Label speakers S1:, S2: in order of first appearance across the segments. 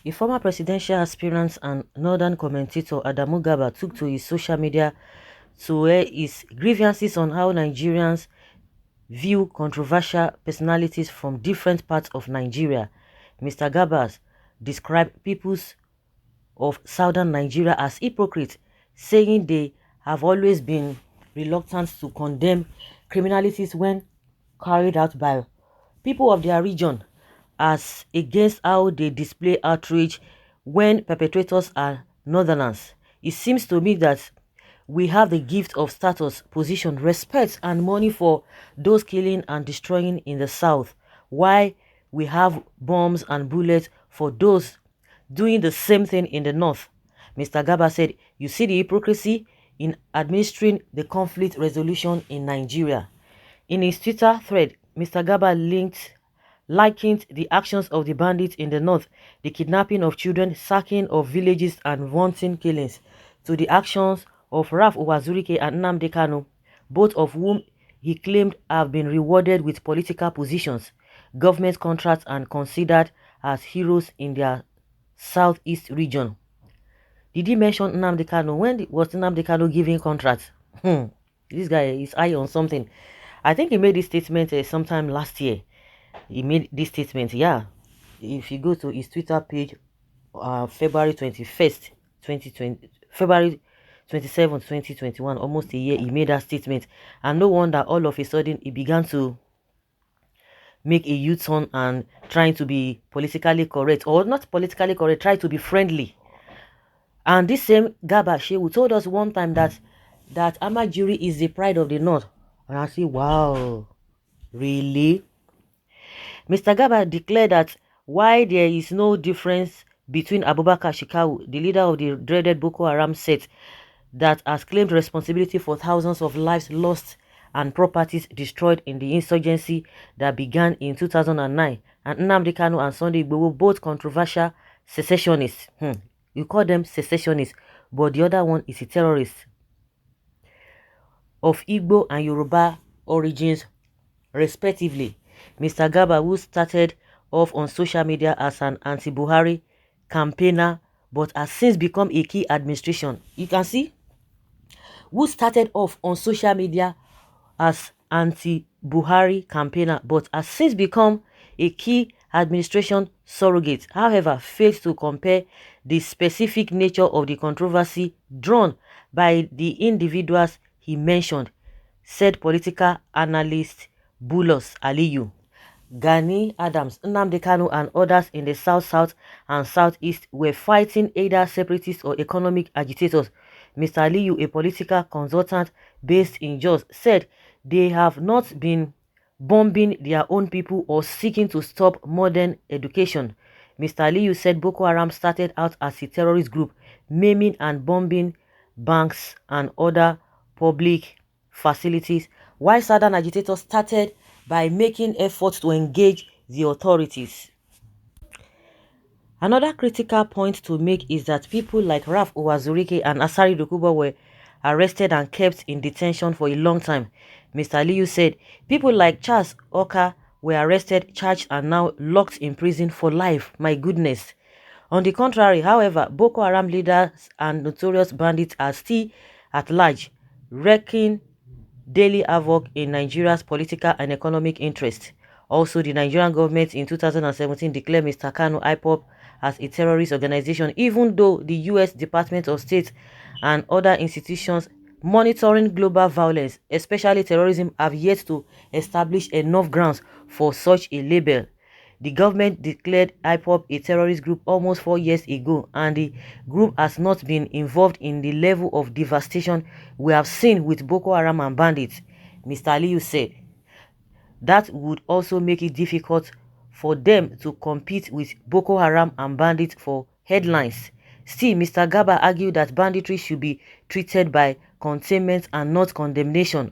S1: The former presidential aspirant and northern commentator Adamu Garba took to his social media to air his grievances on how Nigerians view controversial personalities from different parts of Nigeria. Mr. Garba described peoples of southern Nigeria as hypocrites, saying they have always been reluctant to condemn criminalities when carried out by people of their region, as against how they display outrage when perpetrators are northerners. It seems to me that we have the gift of status, position, respect, and money for those killing and destroying in the south, while we have bombs and bullets for those doing the same thing in the north. Mr. Garba said, "You see the hypocrisy in administering the conflict resolution in Nigeria." In his Twitter thread, Mr. Garba likened the actions of the bandits in the north, the kidnapping of children, sacking of villages, and wanton killings, to the actions of Ralph Uwazurike and Nnamdi Kanu, both of whom he claimed have been rewarded with political positions, government contracts, and considered as heroes in their southeast region. Did he mention Nnamdi Kanu? When was Nnamdi Kanu giving contracts? This guy is high on something. I think he made this statement sometime last year. He made this statement, yeah. If you go to his Twitter page, February 21st, 2020, February 27th, 2021, almost a year, he made that statement. And no wonder all of a sudden he began to make a U-turn and trying to be politically correct, or not politically correct, try to be friendly. And this same Garba Shehu told us one time that Amajiri is the pride of the north. And I say, wow, really? Mr. Garba declared that why there is no difference between Abubakar Shekau, the leader of the dreaded Boko Haram set that has claimed responsibility for thousands of lives lost and properties destroyed in the insurgency that began in 2009, and Nnamdi Kanu and Sunday Igboho, both controversial secessionists. You call them secessionists, but the other one is a terrorist of Igbo and Yoruba origins, respectively. Mr. Garba, who started off on social media as an anti-Buhari campaigner but has since become a key administration. You can see, who started off on social media as anti-Buhari campaigner but has since become a key administration surrogate, however, failed to compare the specific nature of the controversy drawn by the individuals he mentioned, said political analyst Bulos Aliyu. Gani Adams, Nnamdi Kanu, and others in the south and southeast were fighting either separatists or economic agitators. Mr. Aliyu, a political consultant based in Jos, said they have not been bombing their own people or seeking to stop modern education. Mr. Aliyu said Boko Haram started out as a terrorist group, maiming and bombing banks and other public facilities, while southern agitators started by making efforts to engage the authorities. Another critical point to make is that people like Ralph Uwazurike and Asari Dokubo were arrested and kept in detention for a long time. Mr. Aliyu said people like Charles Oka were arrested, charged, and now locked in prison for life. My goodness. On the contrary, however, Boko Haram leaders and notorious bandits are still at large, wreaking daily havoc in Nigeria's political and economic interests. Also, the Nigerian government in 2017 declared Mr. Kanu IPOB as a terrorist organization, even though the U.S. Department of State and other institutions monitoring global violence, especially terrorism, have yet to establish enough grounds for such a label. The government declared IPOB a terrorist group almost 4 years ago, and the group has not been involved in the level of devastation we have seen with Boko Haram and bandits. Mr. Aliyu said that would also make it difficult for them to compete with Boko Haram and bandits for headlines. Still, Mr. Garba argued that banditry should be treated by containment and not condemnation,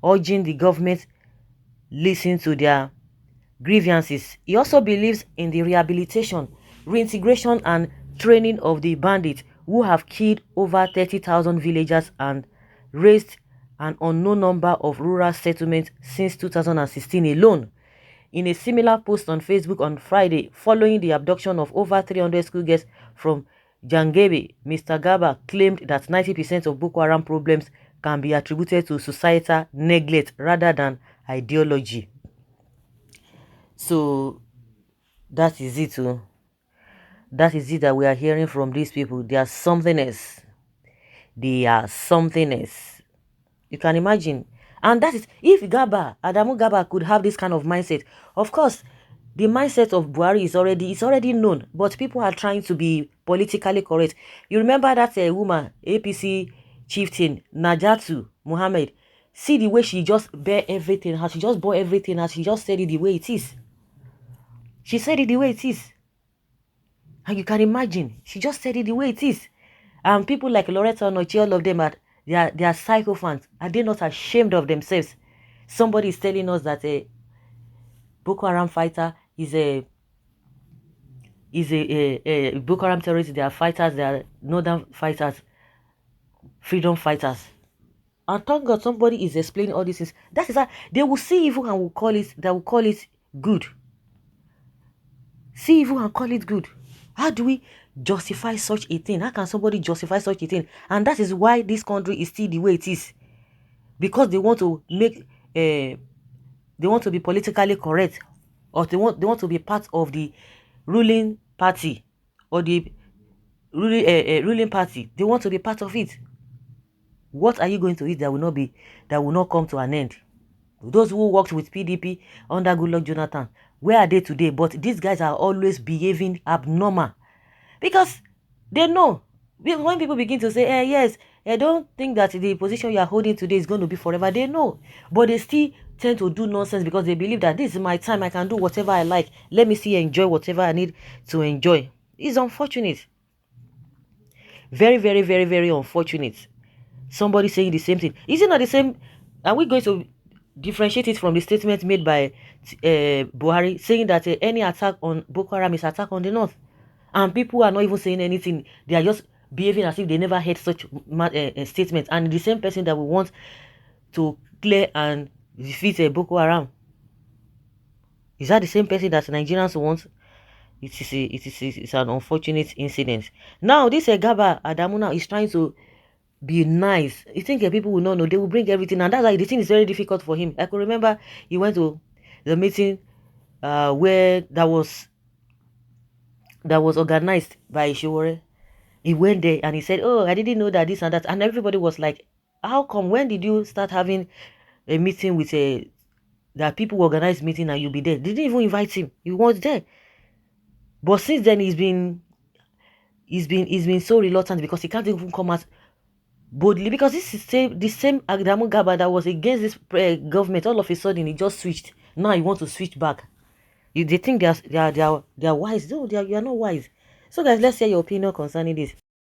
S1: urging the government listen to their grievances. He also believes in the rehabilitation, reintegration, and training of the bandits who have killed over 30,000 villagers and raised an unknown number of rural settlements since 2016 alone. In a similar post on Facebook on Friday, following the abduction of over 300 school girls from Jangebe, Mr. Garba claimed that 90% of Boko Haram problems can be attributed to societal neglect rather than ideology. So that is it. That is it that we are hearing from these people. They are something else. They are something else. You can imagine. And that is, if Adamu Gaba could have this kind of mindset, of course, the mindset of Buhari is already known, but people are trying to be politically correct. You remember that woman, APC chieftain, Najatu Muhammad, see the way she just bear everything, how she just bore everything, how she just said it the way it is. She said it the way it is. And you can imagine, she just said it the way it is. And people like Loretta Onochi, all of them are they are psychophants. Are they not ashamed of themselves? Somebody is telling us that a Boko Haram fighter is a Boko Haram terrorist. They are fighters. They are northern fighters, freedom fighters. And thank God somebody is explaining all these things. That is how they will see evil and will call it. They will call it good. See evil and call it good. How do we justify such a thing? How can somebody justify such a thing? And that is why this country is still the way it is, because they want to make they want to be politically correct, or they want to be part of the ruling party, or the ruling party. They want to be part of it. What are you going to eat that will not come to an end? Those who worked with PDP under Goodluck Jonathan, where are they today? But these guys are always behaving abnormal, because they know when people begin to say, yes, I don't think that the position you are holding today is going to be forever. They know, but they still tend to do nonsense because they believe that this is my time. I can do whatever I like. Let me see, enjoy whatever I need to enjoy. It's unfortunate. Very, very, very, very unfortunate. Somebody saying the same thing. Is it not the same? Are we going to differentiate it from the statement made by Buhari, saying that any attack on Boko Haram is attack on the north? And people are not even saying anything. They are just behaving as if they never heard such statements. And the same person that we want to clear and defeat Boko Haram, is that the same person that Nigerians want? It's an unfortunate incident. Now this Gaba Adamu now is trying to be nice. You think people will not know? They will bring everything, and that's why the thing is very difficult for him. I could remember he went to the meeting where that was organized by Ishore. He went there and he said, "Oh, I didn't know that this and that," and everybody was like, "How come? When did you start having a meeting with that people organize meeting and you'll be there?" They didn't even invite him. He was there, but since then he's been so reluctant because he can't even come out boldly, because this is the same Adamu Gaba that was against this government. All of a sudden he just switched. Now he wants to switch back. They think they are wise. No, you are not wise. So guys, let's hear your opinion concerning this.